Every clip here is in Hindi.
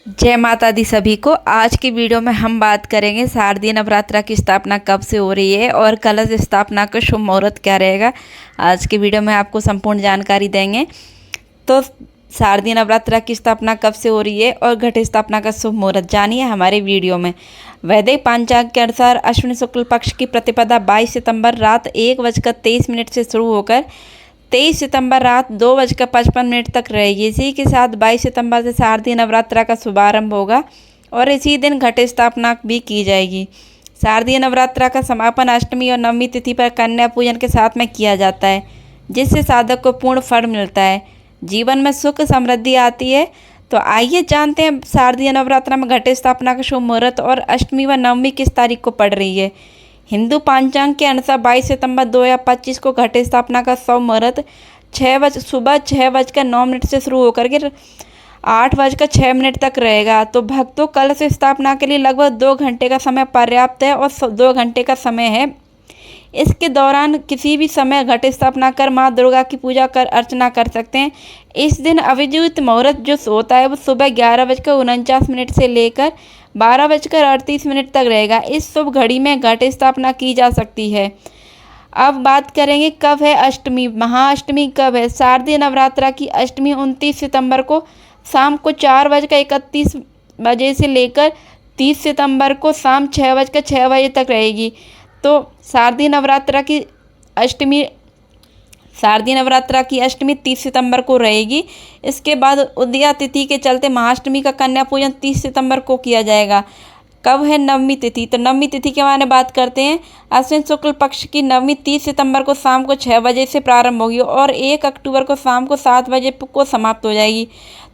जय माता दी सभी को। आज की वीडियो में हम बात करेंगे शारदीय नवरात्रा की स्थापना कब से हो रही है और कलश स्थापना का शुभ मुहूर्त क्या रहेगा। आज की वीडियो में आपको संपूर्ण जानकारी देंगे। तो शारदीय नवरात्रा की स्थापना कब से हो रही है और घट स्थापना का शुभ मुहूर्त जानिए हमारे वीडियो में। वैदिक पंचांग के अनुसार अश्विन शुक्ल पक्ष की प्रतिपदा 22 सितंबर रात 1:23 से शुरू होकर 23 सितंबर रात 2:55 तक रहेगी। इसी के साथ 22 सितंबर से शारदीय नवरात्रा का शुभारंभ होगा और इसी दिन घट स्थापना भी की जाएगी। शारदीय नवरात्रा का समापन अष्टमी और नवमी तिथि पर कन्या पूजन के साथ में किया जाता है, जिससे साधक को पूर्ण फल मिलता है, जीवन में सुख समृद्धि आती है। तो आइए जानते हैं शारदीय नवरात्रा में घट स्थापना का शुभ मुहूर्त और अष्टमी व नवमी किस तारीख को पड़ रही है। हिंदू पंचांग के अनुसार 22 सितंबर 2025 को घट स्थापना का शुभ मुहूर्त सुबह 6:09 से शुरू होकर के 8:06 तक रहेगा। तो भक्तों, कलश स्थापना के लिए लगभग 2 घंटे का समय पर्याप्त है और 2 घंटे का समय है। इसके दौरान किसी भी समय घट स्थापना कर माँ दुर्गा की पूजा कर अर्चना कर सकते हैं। इस दिन अभिजीत मुहूर्त जो होता है वो सुबह 11:49 से लेकर 12:38 तक रहेगा। इस शुभ घड़ी में घट स्थापना की जा सकती है। अब बात करेंगे कब है अष्टमी, महाअष्टमी कब है। शारदीय नवरात्रा की अष्टमी 29 सितंबर को शाम को 4:31 से लेकर 30 सितंबर को शाम 6:06 तक रहेगी। तो शारदीय नवरात्रा की अष्टमी 30 सितंबर को रहेगी। इसके बाद उदया तिथि के चलते महाअष्टमी का कन्या पूजन 30 सितंबर को किया जाएगा। कब है नवमी तिथि, तो नवमी तिथि के बारे में बात करते हैं। अश्विन शुक्ल पक्ष की नवमी 30 सितंबर को शाम को 6 बजे से प्रारंभ होगी और 1 अक्टूबर को शाम को 7 बजे को समाप्त हो जाएगी।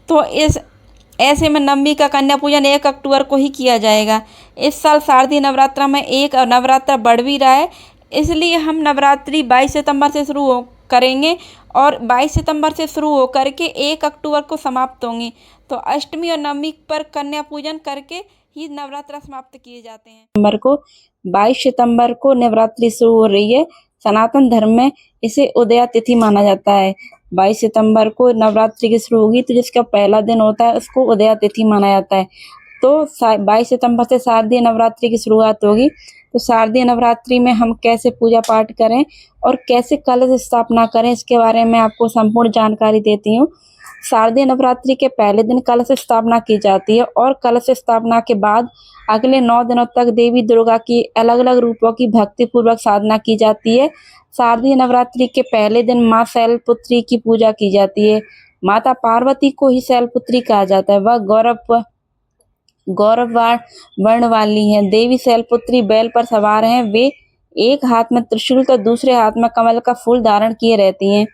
तो ऐसे में नवमी का कन्या पूजन 1 अक्टूबर को ही किया जाएगा। इस साल शारदीय नवरात्रा में एक नवरात्रा बढ़ भी रहा है, इसलिए हम नवरात्रि 22 सितंबर से शुरू करेंगे और 22 सितंबर से शुरू होकर के 1 अक्टूबर को समाप्त होंगी। तो अष्टमी और नवमी पर कन्या पूजन करके ही नवरात्रा समाप्त किए जाते हैं। 22 सितंबर को नवरात्रि शुरू हो रही है। सनातन धर्म में इसे उदया तिथि माना जाता है। 22 सितंबर को नवरात्रि की शुरू होगी, तो जिसका पहला दिन होता है उसको उदया तिथि माना जाता है। तो 22 सितंबर से शारदीय नवरात्रि की शुरुआत होगी। तो शारदीय नवरात्रि में हम कैसे पूजा पाठ करें और कैसे कलश स्थापना करें, इसके बारे में आपको संपूर्ण जानकारी देती हूँ। शारदीय नवरात्रि के पहले दिन कलश स्थापना की जाती है और कलश स्थापना के बाद अगले 9 दिनों तक देवी दुर्गा की अलग अलग रूपों की भक्तिपूर्वक साधना की जाती है। शारदीय नवरात्रि के पहले दिन माँ शैलपुत्री की पूजा की जाती है। माता पार्वती को ही शैलपुत्री कहा जाता है। वह गौरव वर्ण वाली हैं। देवी शैलपुत्री बैल पर सवार हैं। वे एक हाथ में त्रिशूल तो दूसरे हाथ में कमल का फूल धारण किए रहती हैं।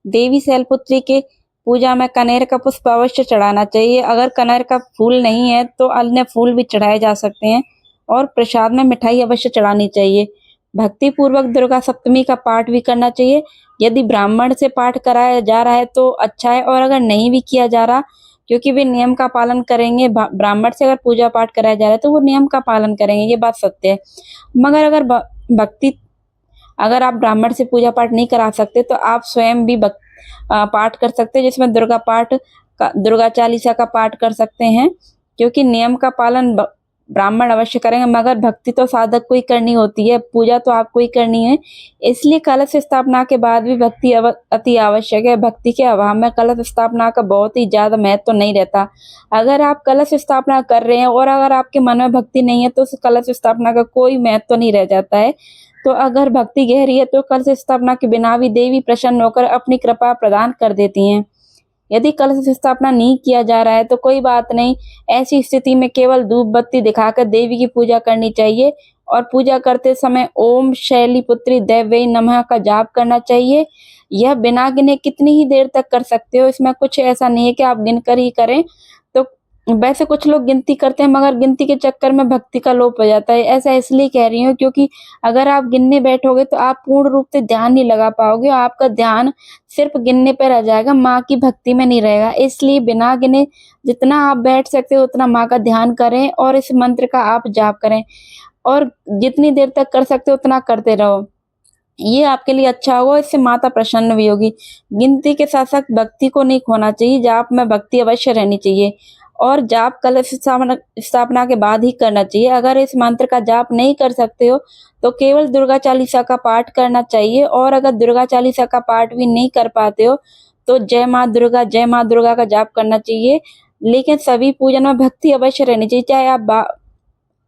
देवी शैलपुत्री के पूजा में कनेर का पुष्प अवश्य चढ़ाना चाहिए। अगर कनेर का फूल नहीं है तो अन्य फूल भी चढ़ाए जा सकते हैं और प्रसाद में मिठाई अवश्य चढ़ानी चाहिए। भक्ति पूर्वक दुर्गा सप्तमी का पाठ भी करना चाहिए। यदि ब्राह्मण से पाठ कराया जा रहा है तो अच्छा है, और अगर नहीं भी किया जा रहा, क्योंकि वे नियम का पालन करेंगे, ब्राह्मण से अगर पूजा पाठ कराया जा रहा है तो वो नियम का पालन करेंगे, ये बात सत्य है। मगर अगर आप ब्राह्मण से पूजा पाठ नहीं करा सकते तो आप स्वयं भी पाठ कर सकते हैं, जिसमें दुर्गा चालीसा का पाठ कर सकते हैं, क्योंकि नियम का पालन ब्राह्मण अवश्य करेंगे। मगर भक्ति तो साधक को ही करनी होती है, पूजा तो आपको ही करनी है। इसलिए कलश स्थापना के बाद भी भक्ति अति आवश्यक है। भक्ति के अभाव में कलश स्थापना का बहुत ही ज्यादा महत्व तो नहीं रहता। अगर आप कलश स्थापना कर रहे हैं और अगर आपके मन में भक्ति नहीं है तो उस कलश स्थापना का कोई महत्व तो नहीं रह जाता है। तो अगर भक्ति गहरी है तो कलश स्थापना के बिना भी देवी प्रसन्न होकर अपनी कृपा प्रदान कर देती हैं। यदि कलश स्थापना नहीं किया जा रहा है तो कोई बात नहीं, ऐसी स्थिति में केवल धूप बत्ती दिखाकर देवी की पूजा करनी चाहिए और पूजा करते समय ओम शैलपुत्री देव्यै नमः का जाप करना चाहिए। यह बिना गिने कितनी ही देर तक कर सकते हो, इसमें कुछ ऐसा नहीं है कि आप गिनकर ही करें। तो वैसे कुछ लोग गिनती करते हैं, मगर गिनती के चक्कर में भक्ति का लोप हो जाता है। ऐसा इसलिए कह रही हूँ क्योंकि अगर आप गिनने बैठोगे तो आप पूर्ण रूप से ध्यान नहीं लगा पाओगे, आपका ध्यान सिर्फ गिनने पर रह जाएगा, माँ की भक्ति में नहीं रहेगा। इसलिए बिना गिने जितना आप बैठ सकते हो उतना माँ का ध्यान करें और इस मंत्र का आप जाप करें, और जितनी देर तक कर सकते हो उतना करते रहो। ये आपके लिए अच्छा होगा, इससे माता प्रसन्न भी होगी। गिनती के साथ साथ भक्ति को नहीं खोना चाहिए, जाप में भक्ति अवश्य रहनी चाहिए। और जाप कलश स्थापना के बाद ही करना चाहिए। अगर इस मंत्र का जाप नहीं कर सकते हो तो केवल दुर्गा चालीसा का पाठ करना चाहिए, और अगर दुर्गा चालीसा का पाठ भी नहीं कर पाते हो तो जय माँ दुर्गा का जाप करना चाहिए। लेकिन सभी पूजन में भक्ति अवश्य रहनी चाहिए, चाहे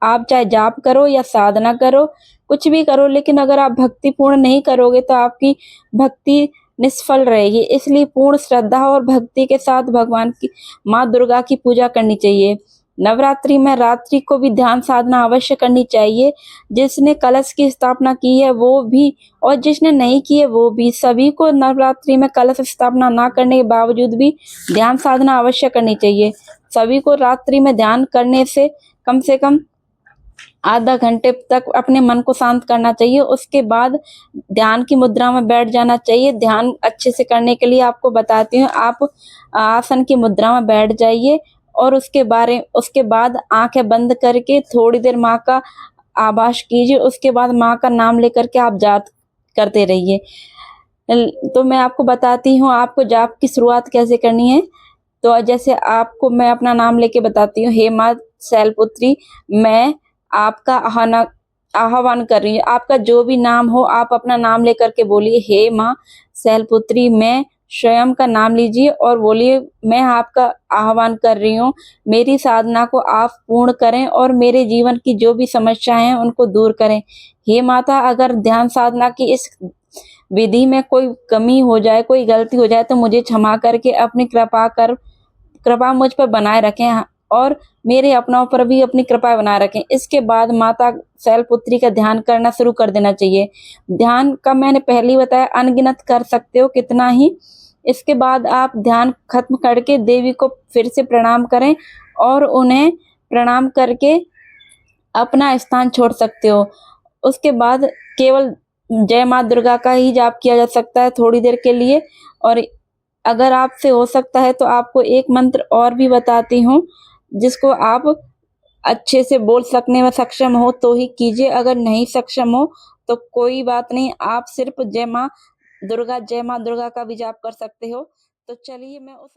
आप चाहे जाप करो या साधना करो, कुछ भी करो, लेकिन अगर आप भक्ति पूर्ण नहीं करोगे तो आपकी भक्ति निष्फल रहेगी। इसलिए पूर्ण श्रद्धा और भक्ति के साथ भगवान की माँ दुर्गा की पूजा करनी चाहिए। नवरात्रि में रात्रि को भी ध्यान साधना अवश्य करनी चाहिए। जिसने कलश की स्थापना की है वो भी और जिसने नहीं की है वो भी, सभी को नवरात्रि में कलश स्थापना ना करने के बावजूद भी ध्यान साधना अवश्य करनी चाहिए। सभी को रात्रि में ध्यान करने से कम आधा घंटे तक अपने मन को शांत करना चाहिए। उसके बाद ध्यान की मुद्रा में बैठ जाना चाहिए। ध्यान अच्छे से करने के लिए आपको बताती हूँ, आप आसन की मुद्रा में बैठ जाइए और उसके बाद आंखें बंद करके थोड़ी देर माँ का आभास कीजिए। उसके बाद माँ का नाम लेकर के आप जाप करते रहिए। तो मैं आपको बताती हूँ आपको जाप की शुरुआत कैसे करनी है। तो जैसे आपको मैं अपना नाम लेके बताती हूँ, हे माँ शैलपुत्री, मैं आपका आह्वान कर रही हूँ। आपका जो भी नाम हो आप अपना नाम लेकर के बोलिए, हे माँ शैलपुत्री। मैं स्वयं का नाम लीजिए और बोलिए, मैं आपका आह्वान कर रही हूँ, मेरी साधना को आप पूर्ण करें और मेरे जीवन की जो भी समस्याएं हैं उनको दूर करें। हे माता, अगर ध्यान साधना की इस विधि में कोई कमी हो जाए, कोई गलती हो जाए तो मुझे क्षमा करके अपनी कृपा मुझ पर बनाए रखें और मेरे अपनों पर भी अपनी कृपा बनाए रखें। इसके बाद माता शैलपुत्री का ध्यान करना शुरू कर देना चाहिए। ध्यान का मैंने पहले ही बताया, अनगिनत कर सकते हो कितना ही। इसके बाद आप ध्यान खत्म करके देवी को फिर से प्रणाम करें और उन्हें प्रणाम करके अपना स्थान छोड़ सकते हो। उसके बाद केवल जय माँ दुर्गा का ही जाप किया जा सकता है थोड़ी देर के लिए। और अगर आपसे हो सकता है तो आपको एक मंत्र और भी बताती हूँ जिसको आप अच्छे से बोल सकने में सक्षम हो तो ही कीजिए। अगर नहीं सक्षम हो तो कोई बात नहीं, आप सिर्फ जय माँ दुर्गा का भी जाप कर सकते हो। तो चलिए मैं उस